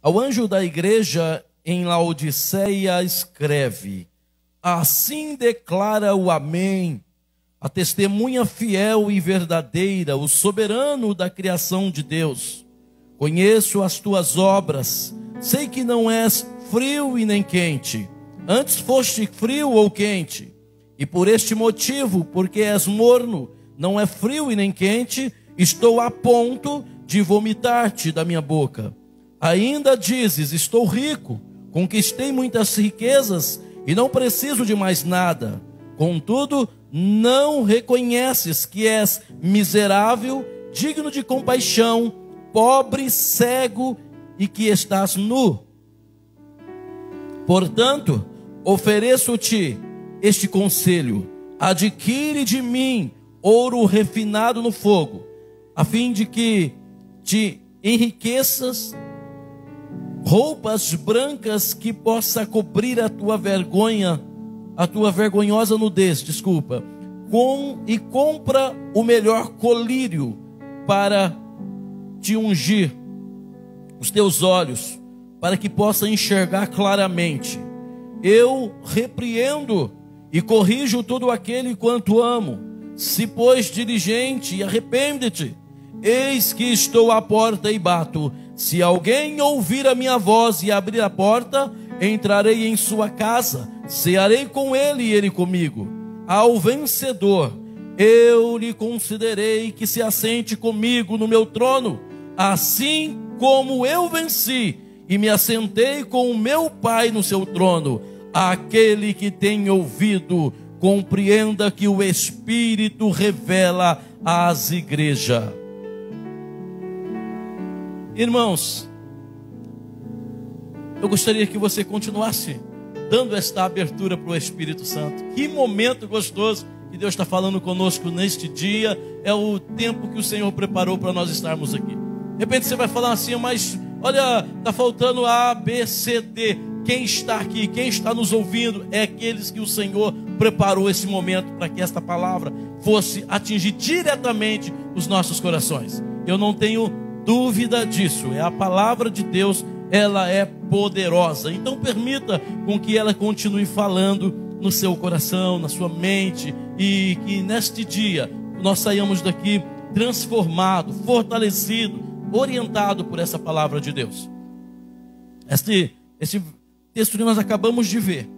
Ao anjo da igreja em Laodiceia escreve: assim declara o Amém, a testemunha fiel e verdadeira, o soberano da criação de Deus. Conheço as tuas obras, sei que não és frio e nem quente. Antes foste frio ou quente. E por este motivo, porque és morno, não é frio e nem quente, estou a ponto de vomitar-te da minha boca. Ainda dizes: estou rico, conquistei muitas riquezas e não preciso de mais nada. Contudo, não reconheces que és miserável, digno de compaixão, pobre, cego e que estás nu. Portanto, ofereço-te este conselho: adquire de mim ouro refinado no fogo, a fim de que te enriqueças, roupas brancas que possa cobrir a tua vergonha, a tua vergonhosa nudez, e compra o melhor colírio para te ungir os teus olhos, para que possa enxergar claramente. Eu repreendo e corrijo todo aquele quanto amo. Se pois diligente, arrepende-te. Eis que estou à porta e bato. Se alguém ouvir a minha voz e abrir a porta, entrarei em sua casa, cearei com ele e ele comigo. Ao vencedor, eu lhe concederei que se assente comigo no meu trono, assim como eu venci e me assentei com o meu Pai no seu trono. Aquele que tem ouvido, compreenda que o Espírito revela às igrejas. Irmãos, eu gostaria que você continuasse dando esta abertura para o Espírito Santo. Que momento gostoso que Deus está falando conosco neste dia. É o tempo que o Senhor preparou para nós estarmos aqui. De repente você vai falar assim: mas olha, está faltando A, B, C, D. Quem está aqui, quem está nos ouvindo, é aqueles que o Senhor preparou esse momento para que esta palavra fosse atingir diretamente os nossos corações. Eu não tenho dúvida disso. É a palavra de Deus, ela é poderosa. Então permita com que ela continue falando no seu coração, na sua mente, e que neste dia nós saiamos daqui transformado, fortalecido, orientado por essa palavra de Deus. Este texto que nós acabamos de ver,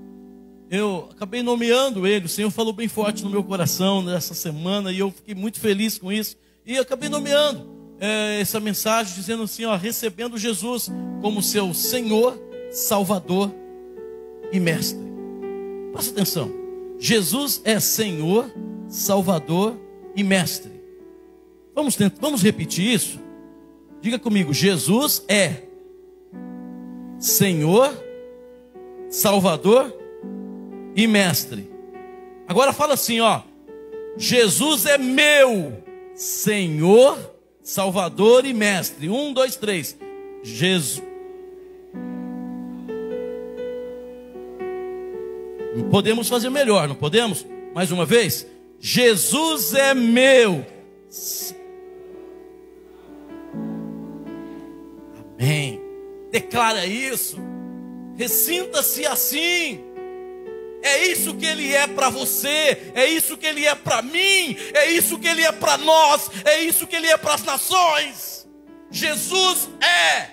eu acabei nomeando ele. O Senhor falou bem forte no meu coração nessa semana, e eu fiquei muito feliz com isso, e eu acabei nomeando essa mensagem dizendo assim, recebendo Jesus como seu Senhor, Salvador e Mestre. Presta atenção, Jesus é Senhor, Salvador e Mestre. Vamos repetir isso? Diga comigo: Jesus é Senhor, Salvador e Mestre. Agora fala assim, Jesus é meu Senhor, Salvador e Mestre. 1, 2, 3. Jesus. Podemos fazer melhor, não podemos? Mais uma vez. Jesus é meu. Amém. Declara isso. Ressinta-se assim. É isso que Ele é para você, é isso que Ele é para mim, é isso que Ele é para nós, é isso que Ele é para as nações. Jesus é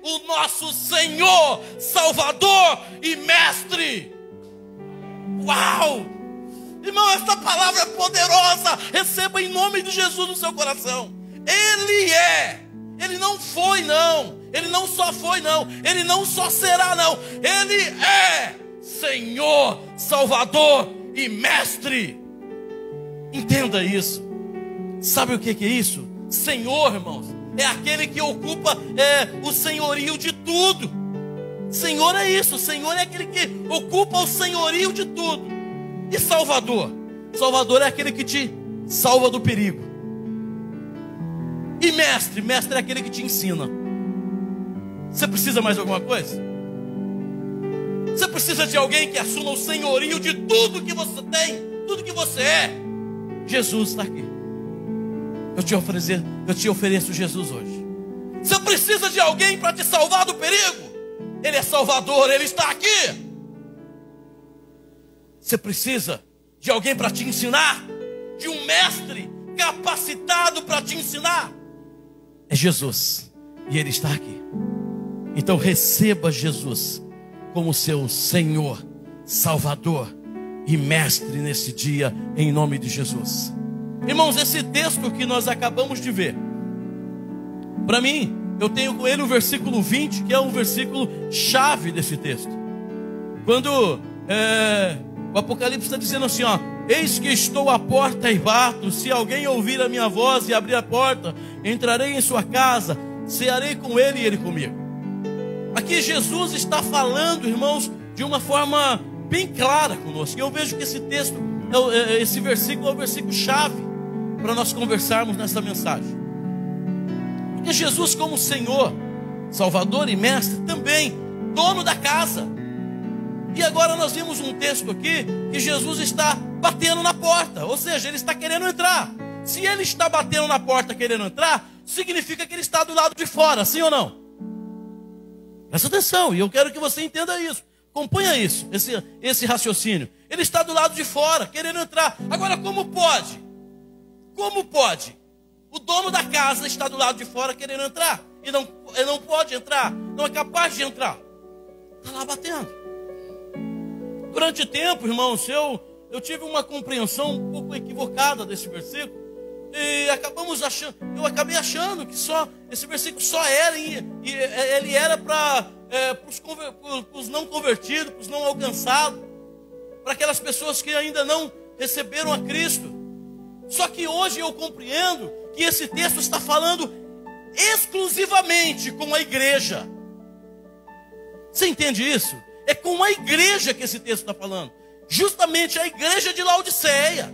o nosso Senhor, Salvador e Mestre. Uau! Irmão, esta palavra é poderosa. Receba em nome de Jesus no seu coração. Ele é. Ele não foi não. Ele não só foi não. Ele não só será não. Ele é Senhor, Salvador e Mestre. Entenda isso. Sabe o que é isso? Senhor, irmãos, é aquele que ocupa o senhorio de tudo. Senhor é isso. Senhor é aquele que ocupa o senhorio de tudo. E Salvador? Salvador é aquele que te salva do perigo. E Mestre? Mestre é aquele que te ensina. Você precisa mais de alguma coisa? Você precisa de alguém que assuma o senhorio de tudo que você tem, tudo que você é. Jesus está aqui. Eu te ofereço Jesus hoje. Você precisa de alguém para te salvar do perigo. Ele é Salvador, Ele está aqui. Você precisa de alguém para te ensinar, de um mestre capacitado para te ensinar. É Jesus, e Ele está aqui. Então receba Jesus como seu Senhor, Salvador e Mestre nesse dia, em nome de Jesus. Irmãos, esse texto que nós acabamos de ver, para mim, eu tenho com ele o versículo 20, que é um versículo chave desse texto. Quando o Apocalipse está dizendo assim, ó: eis que estou à porta e bato, se alguém ouvir a minha voz e abrir a porta, entrarei em sua casa, cearei com ele e ele comigo. Aqui Jesus está falando, irmãos, de uma forma bem clara conosco. Eu vejo que esse texto, esse versículo é o versículo chave para nós conversarmos nessa mensagem. Porque Jesus, como Senhor, Salvador e Mestre, também dono da casa. E agora nós vimos um texto aqui que Jesus está batendo na porta, ou seja, Ele está querendo entrar. Se Ele está batendo na porta querendo entrar, significa que Ele está do lado de fora, sim ou não? Presta atenção, e eu quero que você entenda isso. Acompanha isso, esse raciocínio. Ele está do lado de fora, querendo entrar. Agora, como pode? Como pode? O dono da casa está do lado de fora querendo entrar. E ele não pode entrar, não é capaz de entrar. Está lá batendo. Durante tempo, irmãos, eu tive uma compreensão um pouco equivocada desse versículo. E eu acabei achando que esse versículo só era, ele era para os não convertidos, para os não alcançados, para aquelas pessoas que ainda não receberam a Cristo. Só que hoje eu compreendo que esse texto está falando exclusivamente com a igreja. Você entende isso? É com a igreja que esse texto está falando. Justamente a igreja de Laodiceia.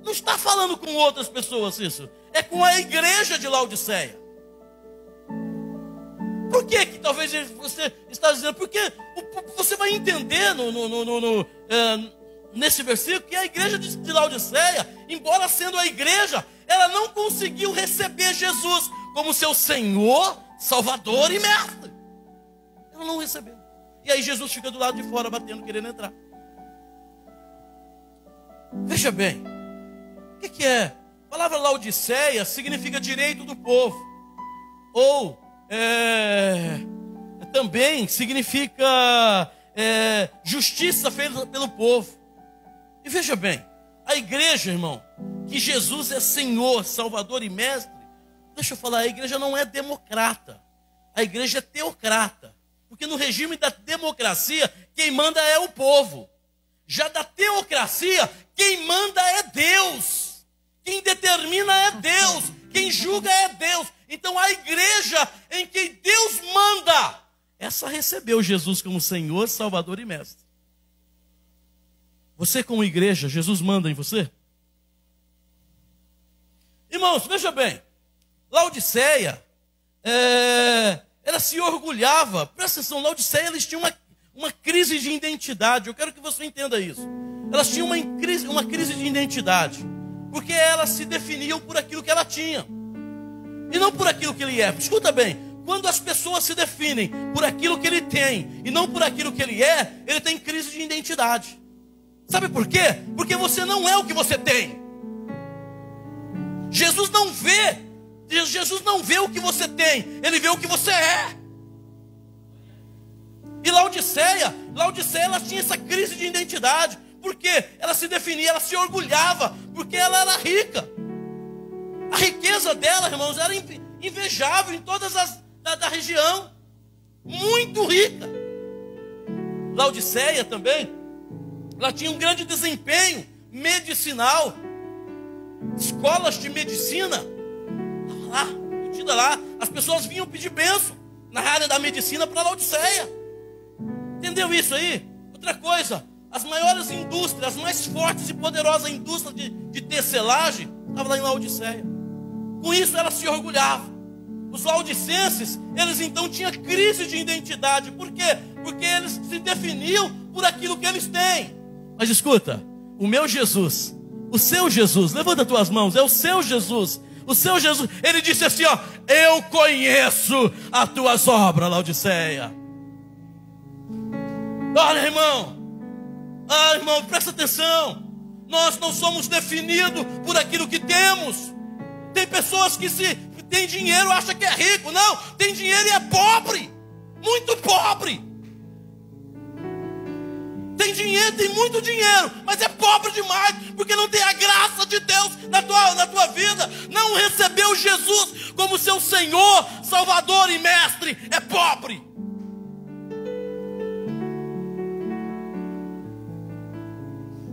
Não está falando com outras pessoas isso. É com a igreja de Laodiceia. Por que talvez você está dizendo? Porque você vai entender nesse versículo que a igreja de Laodiceia, embora sendo a igreja, ela não conseguiu receber Jesus como seu Senhor, Salvador e Mestre. Ela não recebeu. E aí Jesus fica do lado de fora batendo, querendo entrar. Veja bem, o que é? A palavra Laodiceia significa direito do povo. Ou também significa justiça feita pelo povo. E veja bem, a igreja, irmão, que Jesus é Senhor, Salvador e Mestre, deixa eu falar, a igreja não é democrata. A igreja é teocrata. Porque no regime da democracia, quem manda é o povo. Já da teocracia, quem manda é Deus. Quem determina é Deus. Quem julga é Deus. Então a igreja em que Deus manda, essa recebeu Jesus como Senhor, Salvador e Mestre. Você como igreja, Jesus manda em você? Irmãos, veja bem. Laodiceia, ela se orgulhava. Presta atenção, Laodiceia, eles tinham uma crise de identidade. Eu quero que você entenda isso. Elas tinham uma crise de identidade. Porque elas se definiam por aquilo que ela tinha. E não por aquilo que ele é. Escuta bem. Quando as pessoas se definem por aquilo que ele tem e não por aquilo que ele tem crise de identidade. Sabe por quê? Porque você não é o que você tem. Jesus não vê o que você tem. Ele vê o que você é. E Laodiceia, ela tinha essa crise de identidade. Por quê? Ela se definia, ela se orgulhava, porque ela era rica. A riqueza dela, irmãos, era invejável em todas da região. Muito rica. Laodiceia também, ela tinha um grande desempenho medicinal. Escolas de medicina, lá, as pessoas vinham pedir bênção na área da medicina para Laodiceia. Entendeu isso aí? Outra coisa, as maiores indústrias, as mais fortes e poderosas indústrias de tecelagem, estavam lá em Laodiceia. Com isso ela se orgulhava. Os laodicenses, eles então tinham crise de identidade. Por quê? Porque eles se definiam por aquilo que eles têm. Mas escuta, o meu Jesus, o seu Jesus, levanta as tuas mãos, é o seu Jesus, O seu Jesus, ele disse assim, ó: eu conheço as tuas obras, Laodiceia. Olha, irmão, irmão, presta atenção. Nós não somos definidos por aquilo que temos. Tem pessoas que se tem dinheiro acha que é rico. Não, tem dinheiro e é pobre, muito pobre. Tem dinheiro, tem muito dinheiro, mas é pobre demais, porque não tem a graça de Deus na tua vida. Não recebeu Jesus como seu Senhor, Salvador e Mestre. É pobre.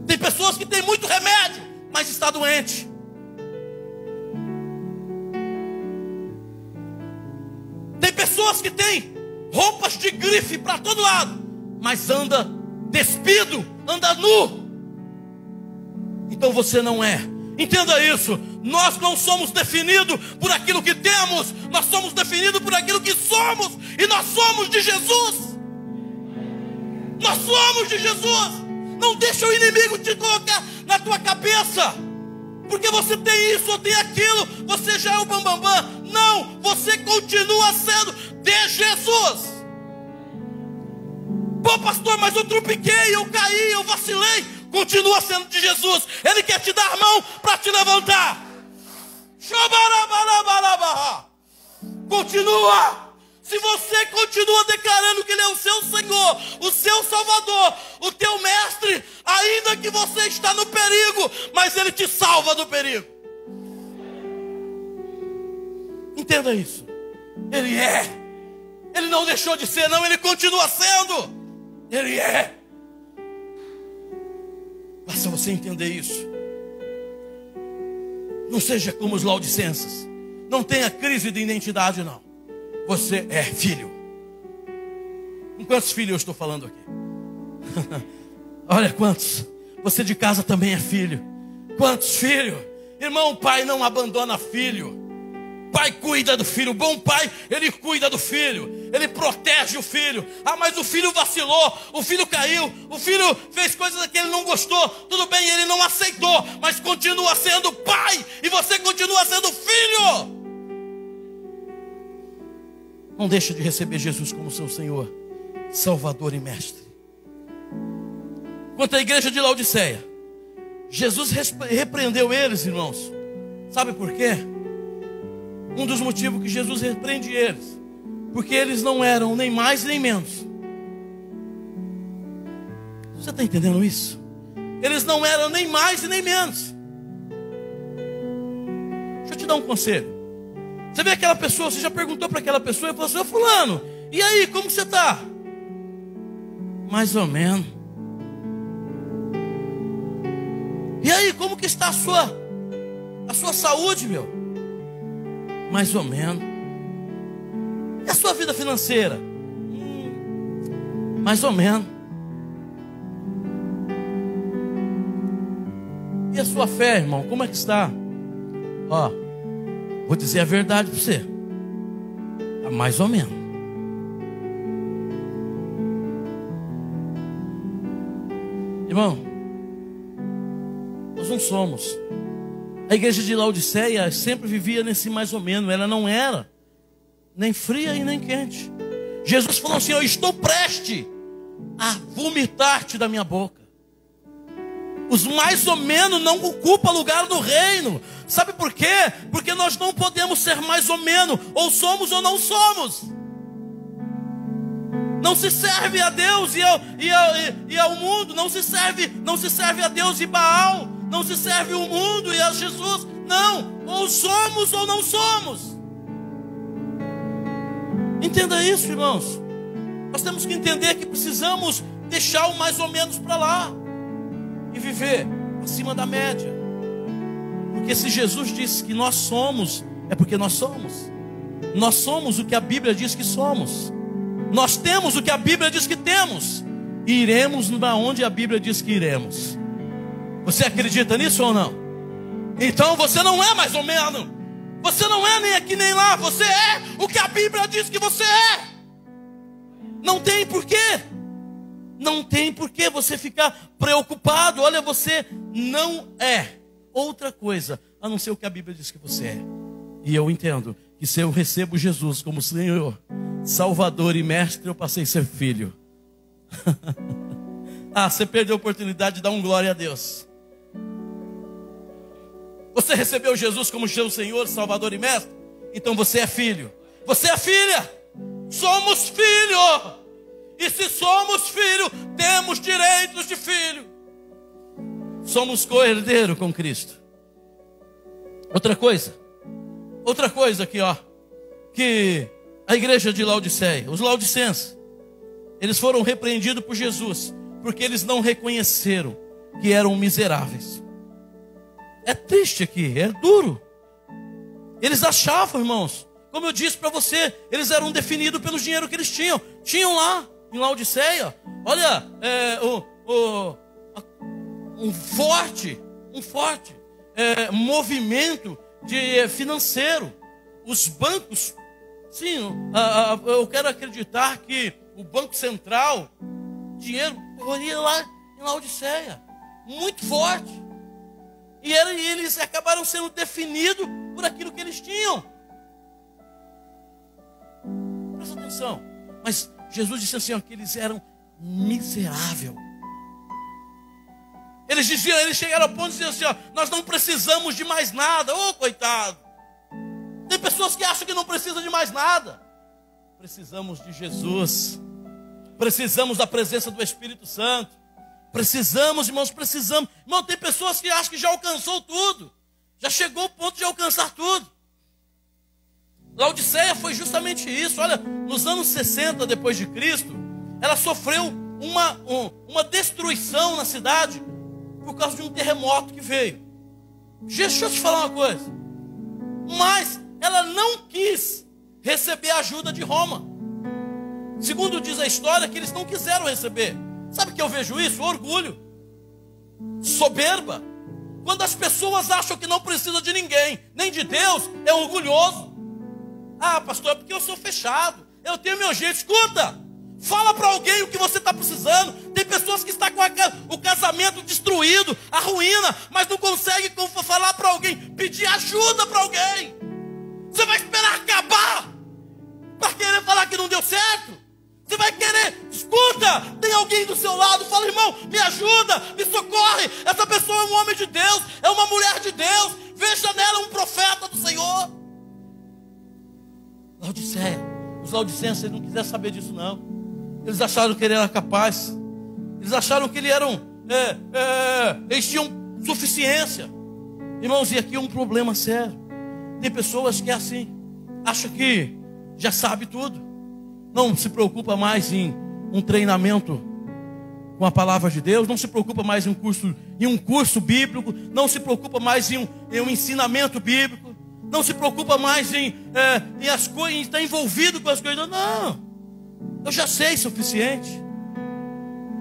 Tem pessoas que têm muito remédio, mas está doente. Tem pessoas que têm roupas de grife para todo lado, mas anda despido, anda nu. Então você não é. Entenda isso. Nós não somos definidos por aquilo que temos. Nós somos definidos por aquilo que somos. E nós somos de Jesus. Nós somos de Jesus. Não deixa o inimigo te colocar na tua cabeça, porque você tem isso ou tem aquilo, você já é o bambambam. Não, você continua sendo de Jesus. Pô, pastor, mas eu tropiquei, eu caí, eu vacilei. Continua sendo de Jesus. Ele quer te dar a mão para te levantar. Continua. Se você continua declarando que Ele é o seu Senhor, o seu Salvador, o teu Mestre, ainda que você está no perigo, mas Ele te salva do perigo. Entenda isso. Ele é. Ele não deixou de ser, não. Ele continua sendo. Ele é. Basta você entender isso. Não seja como os laodicenses. Não tenha crise de identidade, não. Você é filho. Com quantos filhos eu estou falando aqui? Olha quantos. Você de casa também é filho. Quantos filhos? Irmão, pai não abandona filho. Pai cuida do filho. Bom pai, ele cuida do filho. Ele protege o filho. Ah, mas o filho vacilou. O filho caiu. O filho fez coisas que ele não gostou. Tudo bem, ele não aceitou. Mas continua sendo pai. E você continua sendo filho. Não deixa de receber Jesus como seu Senhor, Salvador e Mestre. Quanto à igreja de Laodiceia, Jesus repreendeu eles, irmãos. Sabe por quê? Um dos motivos que Jesus repreende eles, porque eles não eram nem mais nem menos. Você está entendendo isso? Eles não eram nem mais e nem menos. Deixa eu te dar um conselho. Você vê aquela pessoa, você já perguntou para aquela pessoa e falou assim: ô fulano, e aí, como você está? Mais ou menos. E aí, como que está a sua saúde, meu? Mais ou menos. E a sua vida financeira? Mais ou menos. E a sua fé, irmão, como é que está? Ó, vou dizer a verdade para você. Está mais ou menos. Irmão, nós não somos. A igreja de Laodiceia sempre vivia nesse mais ou menos. Ela não era nem fria e nem quente. Jesus falou assim: eu estou prestes a vomitar-te da minha boca. Os mais ou menos não ocupam lugar no reino. Sabe por quê? Porque nós não podemos ser mais ou menos. Ou somos ou não somos. Não se serve a Deus e ao mundo. Não se serve a Deus e Baal. Não se serve o mundo e a Jesus. Não. Ou somos ou não somos. Entenda isso, irmãos. Nós temos que entender que precisamos deixar o mais ou menos para lá e viver acima da média. Porque se Jesus disse que nós somos, é porque nós somos. Nós somos o que a Bíblia diz que somos. Nós temos o que a Bíblia diz que temos. E iremos onde a Bíblia diz que iremos. Você acredita nisso ou não? Então você não é mais ou menos. Você não é nem aqui nem lá. Você é o que a Bíblia diz que você é. Não tem porquê. Não tem porquê você ficar preocupado. Olha, você não é outra coisa a não ser o que a Bíblia diz que você é. E eu entendo que se eu recebo Jesus como Senhor, Salvador e Mestre, eu passei a ser filho. Ah, você perdeu a oportunidade de dar um glória a Deus. Você recebeu Jesus como seu Senhor, Salvador e Mestre? Então você é filho. Você é filha. Somos filho. E se somos filho, temos direitos de filho. Somos co-herdeiro com Cristo. Outra coisa aqui, ó, que a igreja de Laodiceia, os laodicenses, eles foram repreendidos por Jesus, porque eles não reconheceram que eram miseráveis. É triste aqui, é duro. Eles achavam, irmãos, como eu disse para você, eles eram definidos pelo dinheiro que eles tinham. Tinham lá, em Laodiceia, olha, um forte movimento financeiro. Os bancos, sim, eu quero acreditar que o Banco Central, dinheiro corria lá em Laodiceia, muito forte. E eles acabaram sendo definidos por aquilo que eles tinham. Presta atenção. Mas Jesus disse assim, ó, que eles eram miseráveis. Eles chegaram ao ponto de dizer assim, ó, nós não precisamos de mais nada. Ô, coitado. Tem pessoas que acham que não precisam de mais nada. Precisamos de Jesus. Precisamos da presença do Espírito Santo. Precisamos, irmãos, precisamos. Irmão, tem pessoas que acham que já alcançou tudo. Já chegou ao ponto de alcançar tudo. Laodiceia foi justamente isso. Olha, nos anos 60 depois de Cristo, ela sofreu uma destruição na cidade por causa de um terremoto que veio. Deixa eu te falar uma coisa. Mas ela não quis receber a ajuda de Roma. Segundo diz a história, que eles não quiseram receber. Sabe que eu vejo isso? Orgulho, soberba. Quando as pessoas acham que não precisa de ninguém, nem de Deus, é orgulhoso. Ah, pastor, é porque eu sou fechado, eu tenho meu jeito. Escuta, fala para alguém o que você está precisando. Tem pessoas que estão com o casamento destruído, a ruína, mas não consegue falar para alguém, pedir ajuda para alguém. Você vai esperar acabar para querer falar que não deu certo? Você vai querer, escuta, tem alguém do seu lado, fala, irmão, me ajuda, me socorre. Essa pessoa é um homem de Deus, é uma mulher de Deus, veja nela um profeta do Senhor. Laodiceia, os laodicenses não quiseram saber disso não. Eles acharam que ele era capaz. Eles acharam que ele eram, eles tinham suficiência. Irmãos, e aqui é um problema sério. Tem pessoas que é assim, acham que já sabe tudo. Não se preocupa mais em um treinamento com a palavra de Deus, não se preocupa mais em um curso bíblico, não se preocupa mais em um ensinamento bíblico, não se preocupa mais em estar envolvido com as coisas. Não, eu já sei o suficiente.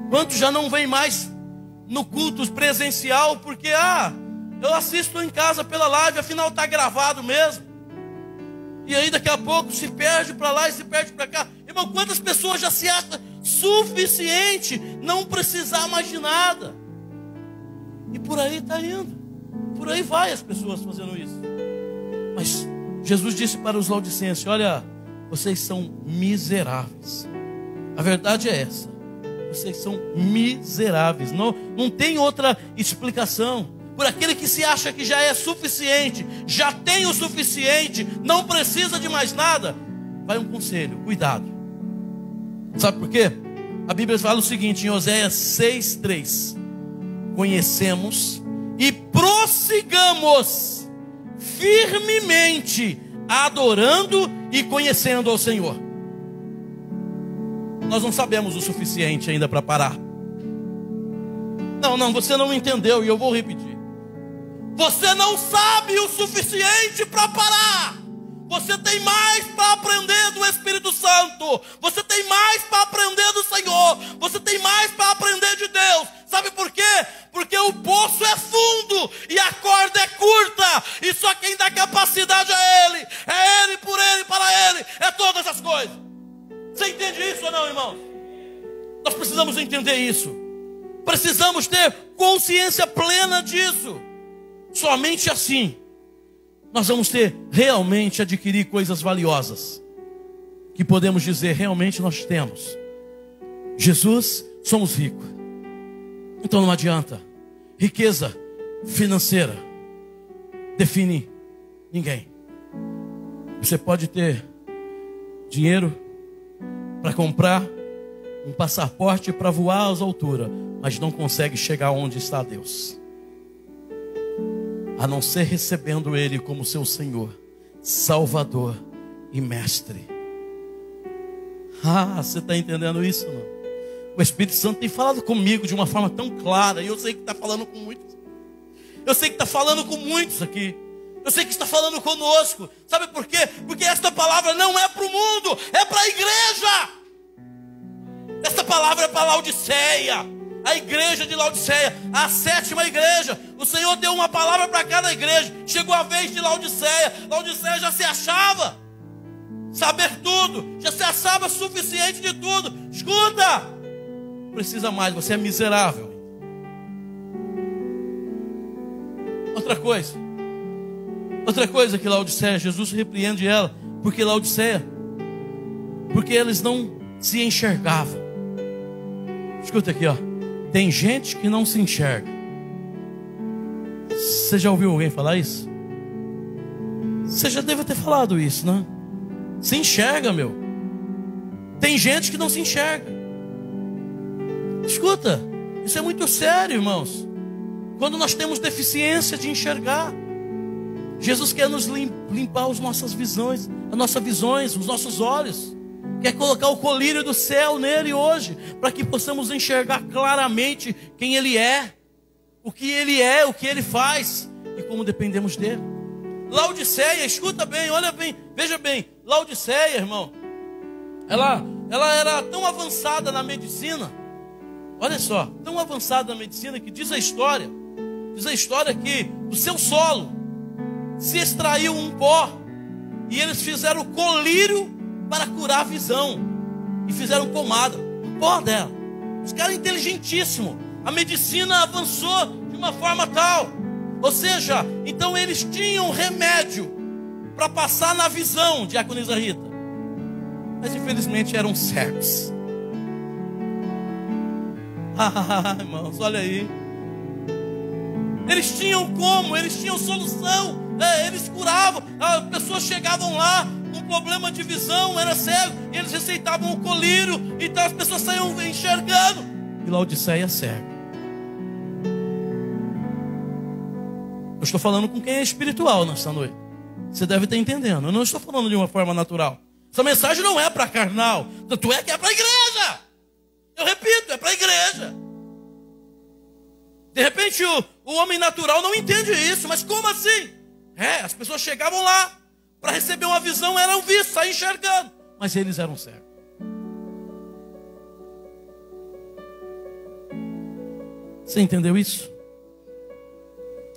Quantos já não vem mais no culto presencial porque eu assisto em casa pela live, afinal está gravado mesmo. E aí daqui a pouco se perde para lá e se perde para cá. Irmão, quantas pessoas já se acham suficiente, não precisar mais de nada. E por aí está indo. Por aí vai as pessoas fazendo isso. Mas Jesus disse para os laodicenses, olha, vocês são miseráveis. A verdade é essa. Vocês são miseráveis. Não tem outra explicação. Por aquele que se acha que já é suficiente, já tem o suficiente, não precisa de mais nada, vai um conselho, cuidado. Sabe por quê? A Bíblia fala o seguinte, em Oséias 6:3: conhecemos e prossigamos firmemente, adorando e conhecendo ao Senhor. Nós não sabemos o suficiente ainda para parar. Não, você não entendeu e eu vou repetir. Você não sabe o suficiente para parar. Você tem mais para aprender do Espírito Santo. Você tem mais para aprender do Senhor. Você tem mais para aprender de Deus. Sabe por quê? Porque o poço é fundo e a corda é curta. E só quem dá capacidade é Ele. É Ele, por Ele, para Ele. É todas as coisas. Você entende isso ou não, irmão? Nós precisamos entender isso. Precisamos ter consciência plena disso. Somente assim nós vamos ter realmente adquirir coisas valiosas, que podemos dizer, realmente nós temos. Jesus, somos ricos. Então não adianta. Riqueza financeira define ninguém. Você pode ter dinheiro para comprar um passaporte para voar às alturas, mas não consegue chegar onde está Deus, a não ser recebendo Ele como seu Senhor, Salvador e Mestre. Você está entendendo isso, não? O Espírito Santo tem falado comigo de uma forma tão clara, e eu sei que está falando com muitos. Eu sei que está falando com muitos aqui. Eu sei que está falando conosco. Sabe por quê? Porque esta palavra não é para o mundo, é para a igreja. Esta palavra é para Laodiceia, a igreja de Laodiceia, a 7ª igreja. O Senhor deu uma palavra para cada igreja. Chegou a vez de Laodiceia. Laodiceia já se achava saber tudo, já se achava suficiente de tudo. Escuta, precisa mais, você é miserável. Outra coisa que Laodiceia, Jesus repreende ela, porque Laodiceia, porque eles não se enxergavam. Escuta aqui, ó. Tem gente que não se enxerga. Você já ouviu alguém falar isso? Você já deve ter falado isso, né? Se enxerga, meu. Tem gente que não se enxerga. Escuta, isso é muito sério, irmãos. Quando nós temos deficiência de enxergar, Jesus quer nos limpar as nossas visões, os nossos olhos. Quer colocar o colírio do céu nele hoje, para que possamos enxergar claramente quem Ele é, o que Ele faz e como dependemos dele. Laodiceia, escuta bem, olha bem, veja bem. Laodiceia, irmão, ela era tão avançada na medicina, olha só, tão avançada na medicina que diz a história que do seu solo se extraiu um pó, e eles fizeram colírio para curar a visão, e fizeram pomada, um pó dela. Os caras inteligentíssimos, a medicina avançou de uma forma tal, ou seja, então eles tinham remédio para passar na visão, diaconisa Rita, mas infelizmente eram cegos. Irmãos, olha aí, eles tinham solução, eles curavam, as pessoas chegavam lá com problema de visão, era cego, e eles receitavam o colírio, então as pessoas saíam enxergando. E Laodiceia é cego. Eu estou falando com quem é espiritual nesta noite. Você deve estar entendendo. Eu não estou falando de uma forma natural. Essa mensagem não é para carnal, tanto é que é para a igreja. Eu repito, é para a igreja. De repente o homem natural não entende isso, mas como assim? As pessoas chegavam lá para receber uma visão, eram vistos, saíam enxergando, mas eles eram cegos. Você entendeu isso?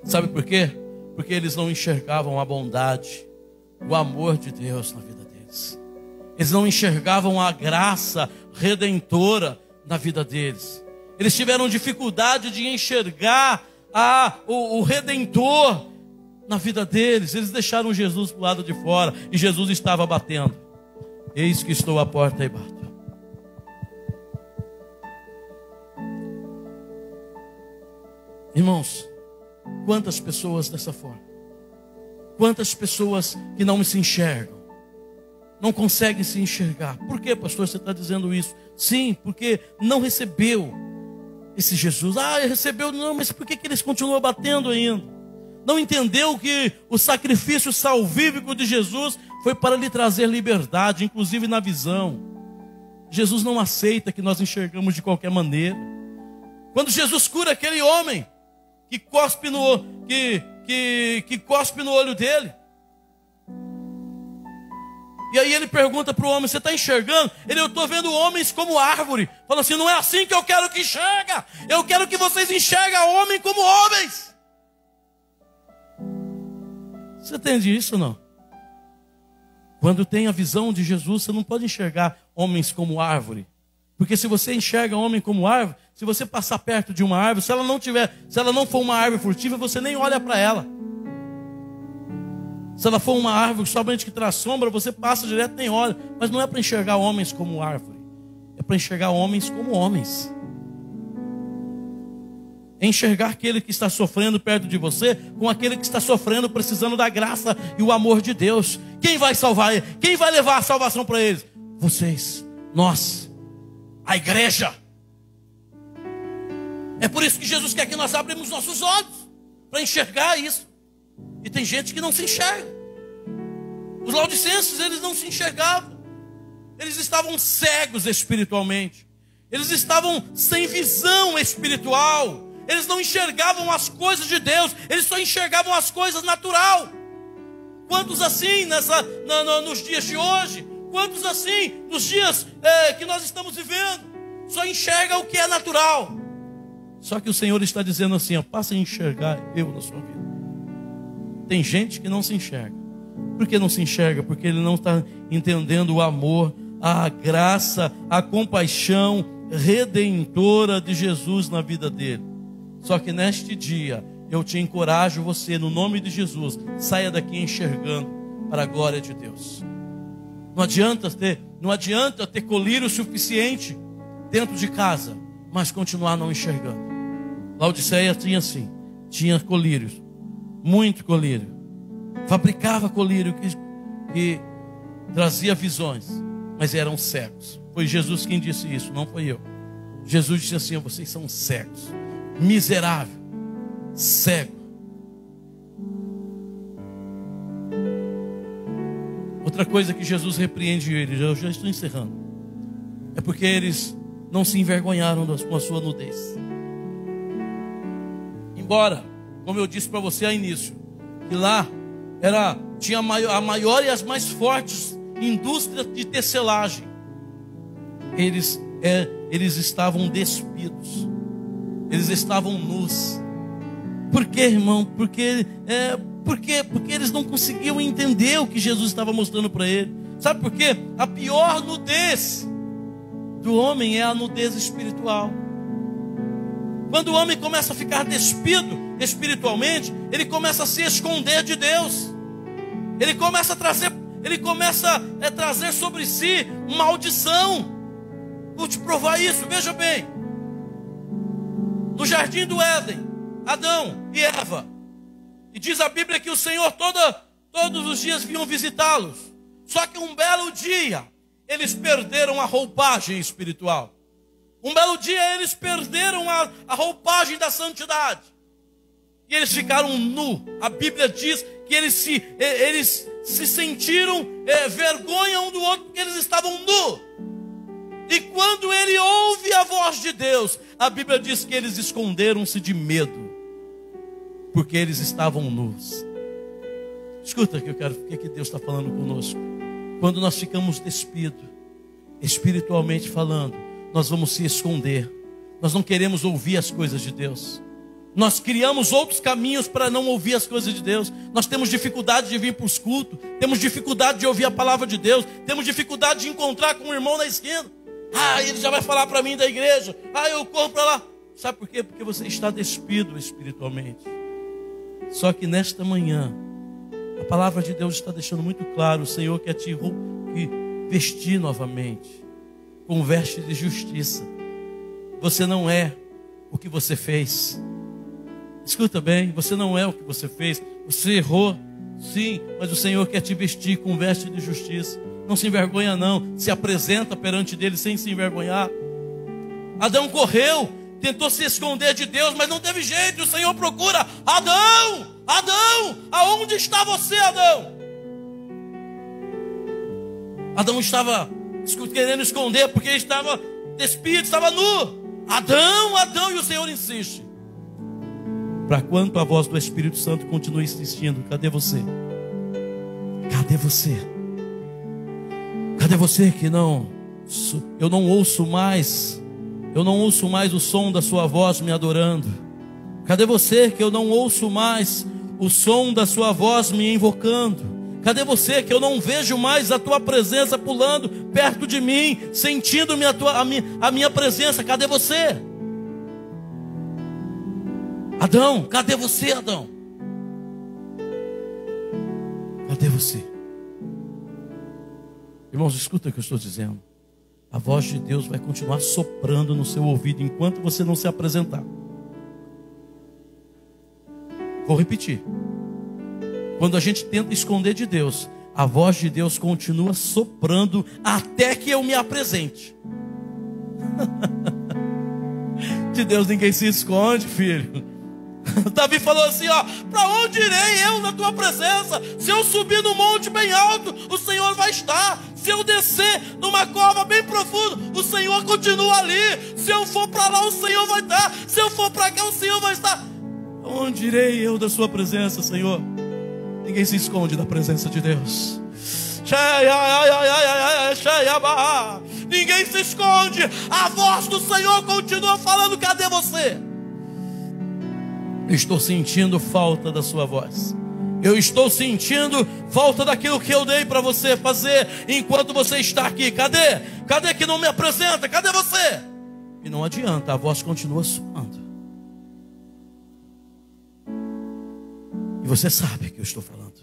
Sabe por quê? Porque eles não enxergavam a bondade, o amor de Deus na vida deles. Eles não enxergavam a graça redentora na vida deles. Eles tiveram dificuldade de enxergar o Redentor na vida deles. Eles deixaram Jesus para o lado de fora, e Jesus estava batendo. Eis que estou à porta e bato. Irmãos, quantas pessoas dessa forma, quantas pessoas que não se enxergam, não conseguem se enxergar. Por que, pastor, você está dizendo isso? Sim, porque não recebeu esse Jesus. Recebeu, não, mas por que eles continuam batendo ainda? Não entendeu que o sacrifício salvífico de Jesus foi para lhe trazer liberdade, inclusive na visão. Jesus não aceita que nós enxergamos de qualquer maneira. Quando Jesus cura aquele homem que cospe no olho dele, e aí ele pergunta para o homem: você está enxergando? Eu estou vendo homens como árvore. Fala assim: não é assim que eu quero que enxerga. Eu quero que vocês enxerguem homem como homens. Você entende isso ou não? Quando tem a visão de Jesus, você não pode enxergar homens como árvore. Porque se você enxerga homem como árvore, se você passar perto de uma árvore, se ela não for uma árvore frutífera, você nem olha para ela. Se ela for uma árvore somente que traz sombra, você passa direto e nem olha. Mas não é para enxergar homens como árvore. É para enxergar homens como homens. É enxergar aquele que está sofrendo perto de você com aquele que está sofrendo, precisando da graça e o amor de Deus. Quem vai salvar ele? Quem vai levar a salvação para eles? Vocês, nós, a igreja. É por isso que Jesus quer que nós abrimos nossos olhos para enxergar isso. E tem gente que não se enxerga. Os laodicenses, eles não se enxergavam. Eles estavam cegos espiritualmente. Eles estavam sem visão espiritual. Eles não enxergavam as coisas de Deus. Eles só enxergavam as coisas natural. Quantos assim nos dias de hoje? Quantos assim nos dias que nós estamos vivendo? Só enxerga o que é natural. Só que o Senhor está dizendo assim, ó, passa a enxergar eu na sua vida. Tem gente que não se enxerga. Por que não se enxerga? Porque ele não está entendendo o amor, a graça, a compaixão redentora de Jesus na vida dele. Só que neste dia, eu te encorajo você, no nome de Jesus, saia daqui enxergando para a glória de Deus. Não adianta ter colírio suficiente dentro de casa, mas continuar não enxergando. Laodiceia tinha assim, tinha colírios, muito colírio. Fabricava colírio que trazia visões, mas eram cegos. Foi Jesus quem disse isso, não foi eu. Jesus disse assim, vocês são cegos, miserável, cego. Outra coisa que Jesus repreende eles, eu já estou encerrando, é porque eles não se envergonharam com a sua nudez. Embora, como eu disse para você ao início, que lá tinha a maior e as mais fortes indústrias de tecelagem, eles estavam despidos, eles estavam nus. Por quê, irmão? Porque eles não conseguiam entender o que Jesus estava mostrando para eles. Sabe por quê? A pior nudez do homem é a nudez espiritual. Quando o homem começa a ficar despido espiritualmente, ele começa a se esconder de Deus. Ele começa a trazer sobre si maldição. Vou te provar isso, veja bem. No jardim do Éden, Adão e Eva. E diz a Bíblia que o Senhor todos os dias vinham visitá-los. Só que um belo dia, eles perderam a roupagem espiritual. Um belo dia eles perderam a roupagem da santidade. E eles ficaram nus. A Bíblia diz que eles se sentiram vergonha um do outro porque eles estavam nus. E quando ele ouve a voz de Deus, a Bíblia diz que eles esconderam-se de medo, porque eles estavam nus. Escuta o que Deus está falando conosco. Quando nós ficamos despidos, espiritualmente falando, nós vamos se esconder. Nós não queremos ouvir as coisas de Deus. Nós criamos outros caminhos para não ouvir as coisas de Deus. Nós temos dificuldade de vir para os cultos. Temos dificuldade de ouvir a palavra de Deus. Temos dificuldade de encontrar com um irmão na esquina. Ele já vai falar para mim da igreja. Eu corro para lá. Sabe por quê? Porque você está despido espiritualmente. Só que nesta manhã, a palavra de Deus está deixando muito claro. O Senhor quer te vestir novamente com veste de justiça. Você não é o que você fez. Escuta bem, você não é o que você fez. Você errou, sim, mas o Senhor quer te vestir com veste de justiça. Não se envergonha não, se apresenta perante dele sem se envergonhar. Adão correu, tentou se esconder de Deus, mas não teve jeito. O Senhor procura: Adão, Adão, aonde está você, Adão? Adão estava querendo esconder porque ele estava despido, estava nu. Adão, Adão, e o Senhor insiste. Para quanto a voz do Espírito Santo continua insistindo: cadê você? Cadê você? Cadê você que eu não ouço mais o som da sua voz me adorando? Cadê você que eu não ouço mais o som da sua voz me invocando? Cadê você que eu não vejo mais a tua presença pulando perto de mim, sentindo-me a minha presença? Cadê você? Adão, cadê você, Adão? cadê você? Irmãos, escuta o que eu estou dizendo. A voz de Deus vai continuar soprando no seu ouvido enquanto você não se apresentar. Vou repetir. Quando a gente tenta esconder de Deus, a voz de Deus continua soprando até que eu me apresente. De Deus ninguém se esconde, filho. Davi falou assim, ó: para onde irei eu na tua presença? Se eu subir no monte bem alto, o Senhor vai estar. Se eu descer numa cova bem profunda, o Senhor continua ali. Se eu for para lá, o Senhor vai estar. Se eu for para cá, o Senhor vai estar. Onde irei eu da sua presença, Senhor? Ninguém se esconde da presença de Deus. Ninguém se esconde. A voz do Senhor continua falando: cadê você? Eu estou sentindo falta da sua voz. Eu estou sentindo falta daquilo que eu dei para você fazer enquanto você está aqui. Cadê? Cadê que não me apresenta? Cadê você? E não adianta, a voz continua soando. E você sabe que eu estou falando.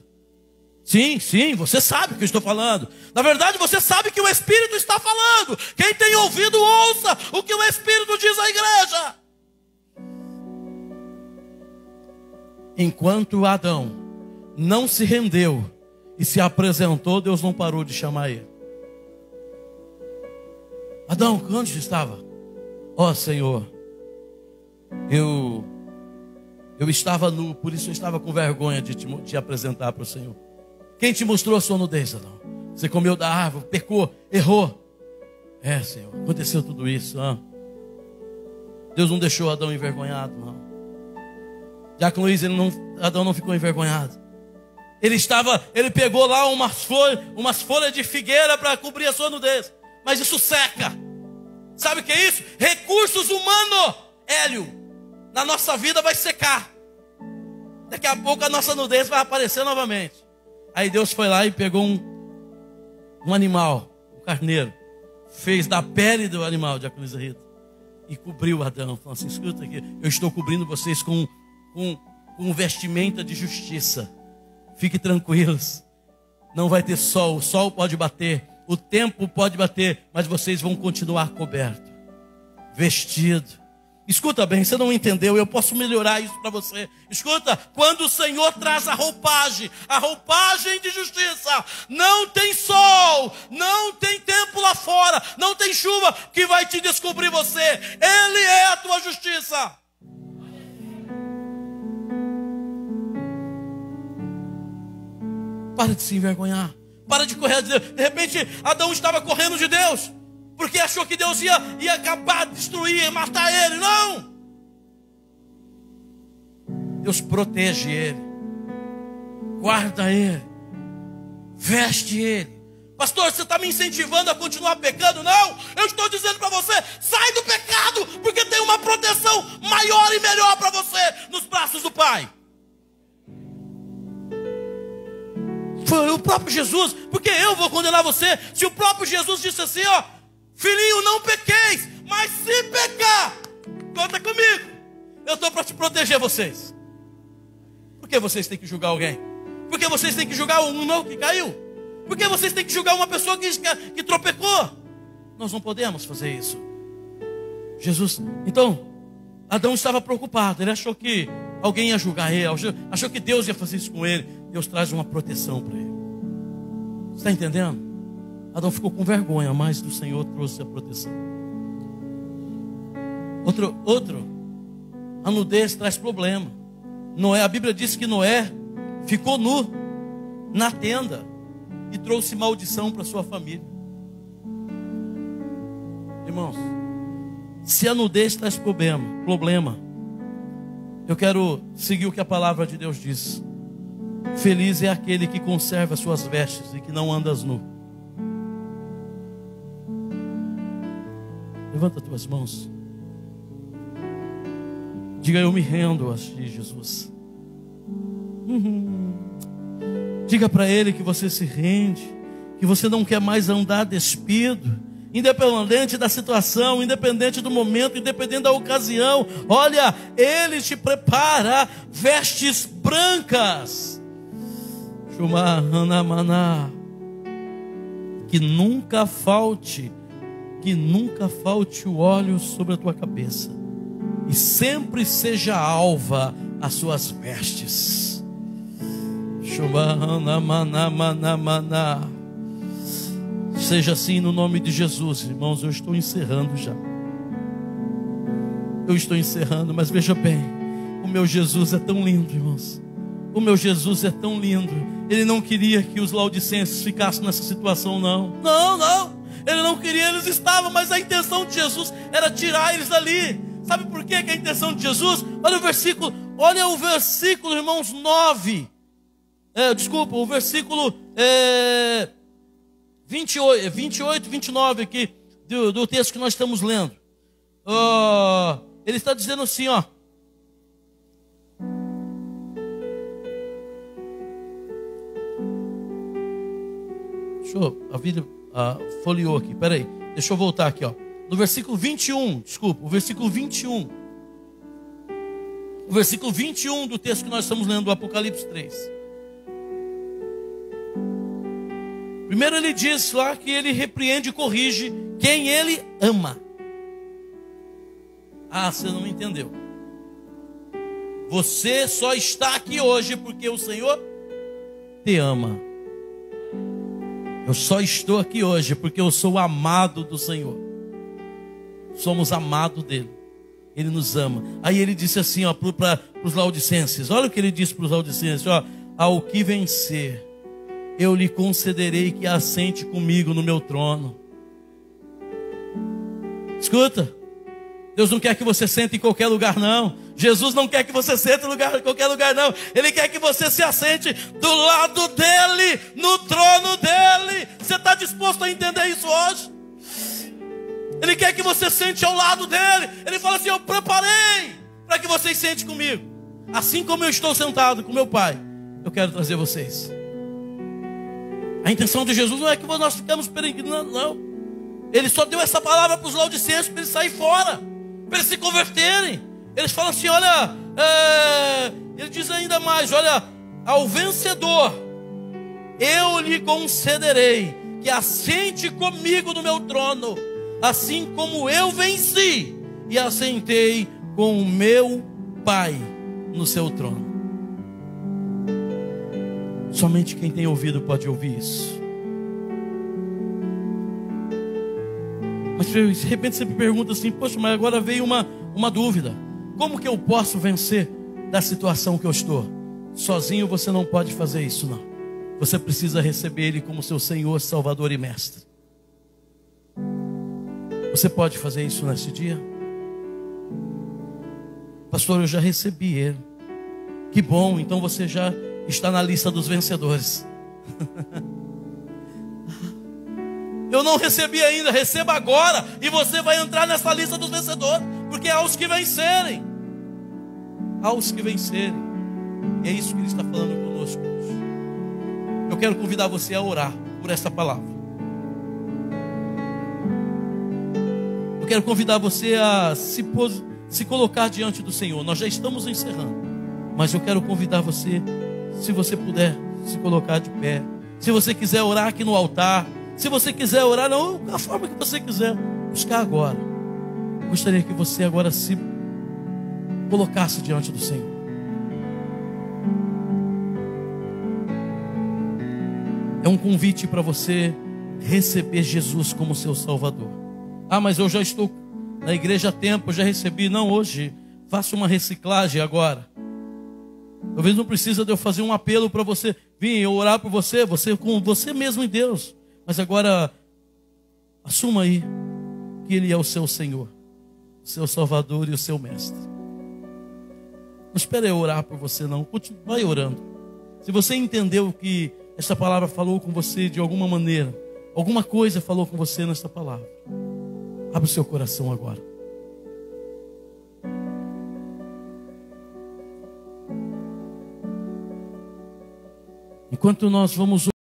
Sim, você sabe que eu estou falando. Na verdade, você sabe que o Espírito está falando. Quem tem ouvido, ouça o que o Espírito diz à igreja. Enquanto Adão não se rendeu e se apresentou, Deus não parou de chamar ele. Adão, onde estava? Ó Senhor, eu estava nu, por isso eu estava com vergonha de te apresentar para o Senhor. Quem te mostrou a sua nudez, Adão? Você comeu da árvore, pecou, errou. É, Senhor, aconteceu tudo isso. Deus não deixou Adão envergonhado, não. Diácono Luiz, Adão não ficou envergonhado. Ele pegou lá umas folhas de figueira para cobrir a sua nudez. Mas isso seca. Sabe o que é isso? Recursos humanos, Hélio, na nossa vida vai secar. Daqui a pouco a nossa nudez vai aparecer novamente. Aí Deus foi lá e pegou um animal, um carneiro. Fez da pele do animal, Diácono Luiz Rita, e cobriu Adão. Falou assim: escuta aqui, eu estou cobrindo vocês com vestimenta de justiça. Fiquem tranquilos. Não vai ter sol. O sol pode bater, o tempo pode bater, mas vocês vão continuar cobertos, vestido. Escuta bem, você não entendeu, eu posso melhorar isso para você. Escuta, quando o Senhor traz a roupagem de justiça, não tem sol, não tem tempo lá fora, não tem chuva que vai te descobrir você. Ele é a tua justiça. Para de se envergonhar. Para de correr de Deus. De repente, Adão estava correndo de Deus, porque achou que Deus ia acabar, destruir, matar ele. Não! Deus protege ele. Guarda ele. Veste ele. Pastor, você está me incentivando a continuar pecando? Não! Eu estou dizendo para você: sai do pecado, porque tem uma proteção maior e melhor para você nos braços do Pai. Foi o próprio Jesus. Porque eu vou condenar você se o próprio Jesus disse assim: ó, filhinho, não pequeis, mas se pecar, conta comigo, eu estou para te proteger vocês. Por que vocês têm que julgar alguém? Por que vocês têm que julgar um irmão que caiu? Por que vocês têm que julgar uma pessoa que tropecou? Nós não podemos fazer isso. Jesus, então, Adão estava preocupado. Ele achou que alguém ia julgar ele, achou que Deus ia fazer isso com ele. Deus traz uma proteção para ele. Você está entendendo? Adão ficou com vergonha, mas do Senhor trouxe a proteção. Outro, a nudez traz problema. Noé, a Bíblia diz que Noé ficou nu na tenda e trouxe maldição para sua família. Irmãos, se a nudez traz problema, eu quero seguir o que a palavra de Deus diz. Feliz é aquele que conserva suas vestes e que não anda nu. Levanta tuas mãos. Diga: eu me rendo a ti, Jesus. Diga para Ele que você se rende, que você não quer mais andar despido, independente da situação, independente do momento, independente da ocasião. Olha, Ele te prepara vestes brancas. Shumahanamaná. Que nunca falte o óleo sobre a tua cabeça, e sempre seja alva as suas vestes. Shumahanamanamanamaná. Seja assim no nome de Jesus, irmãos. Eu estou encerrando já. Eu estou encerrando, mas veja bem, o meu Jesus é tão lindo, irmãos. O meu Jesus é tão lindo. Ele não queria que os laodicenses ficassem nessa situação, não. Não. Ele não queria, eles estavam, mas a intenção de Jesus era tirar eles dali. Sabe por quê que a intenção de Jesus? Olha o versículo, irmãos, 9. O versículo 28, 29 aqui, do texto que nós estamos lendo. Ele está dizendo assim, ó. A Bíblia folheou aqui, peraí, deixa eu voltar aqui, ó. No versículo 21, o versículo 21. O versículo 21 do texto que nós estamos lendo, do Apocalipse 3. Primeiro ele diz lá que ele repreende e corrige quem ele ama. Ah, você não entendeu. Você só está aqui hoje porque o Senhor te ama. Eu só estou aqui hoje porque eu sou amado do Senhor. Somos amados dele. Ele nos ama. Aí ele disse assim, ó, para os laodicenses. Olha o que ele disse para os laodicenses, ó. Ao que vencer, eu lhe concederei que assente comigo no meu trono. Escuta. Deus não quer que você sente em qualquer lugar, não. Jesus não quer que você sente em qualquer lugar, não. Ele quer que você se assente do lado dele, no trono dele. Você está disposto a entender isso hoje? Ele quer que você sente ao lado dele. Ele fala assim, eu preparei para que vocês sentem comigo. Assim como eu estou sentado com meu Pai, eu quero trazer vocês. A intenção de Jesus não é que nós ficamos peregrinando, não. Ele só deu essa palavra para os laodicenses para eles saírem fora, para eles se converterem. Eles falam assim, olha, ele diz ainda mais, olha, ao vencedor, eu lhe concederei que assente comigo no meu trono, assim como eu venci e assentei com o meu Pai no seu trono. Somente quem tem ouvido pode ouvir isso. Mas de repente você me pergunta assim, poxa, mas agora veio uma dúvida. Como que eu posso vencer da situação que eu estou? Sozinho você não pode fazer isso, não. Você precisa receber Ele como seu Senhor, Salvador e Mestre. Você pode fazer isso nesse dia? Pastor, eu já recebi Ele. Que bom, então você já está na lista dos vencedores. Eu não recebi ainda, receba agora, e você vai entrar nessa lista dos vencedores, porque é aos que vencerem. Aos que vencerem. E é isso que Ele está falando conosco hoje. Eu quero convidar você a orar por essa palavra. Eu quero convidar você a se colocar diante do Senhor. Nós já estamos encerrando, mas eu quero convidar você, se você puder, se colocar de pé. Se você quiser orar aqui no altar, se você quiser orar, não, da forma que você quiser, buscar agora. Eu gostaria que você agora se colocasse diante do Senhor. É um convite para você receber Jesus como seu Salvador. Ah, mas eu já estou na igreja há tempo, eu já recebi. Não, hoje, faça uma reciclagem agora. Talvez não precisa de eu fazer um apelo para você vir orar por você com você mesmo em Deus. Mas agora, assuma aí que Ele é o seu Senhor, o seu Salvador e o seu Mestre. Não espere eu orar por você, não. Vai orando. Se você entendeu que esta palavra falou com você de alguma maneira, alguma coisa falou com você nesta palavra, abre o seu coração agora. Enquanto nós vamos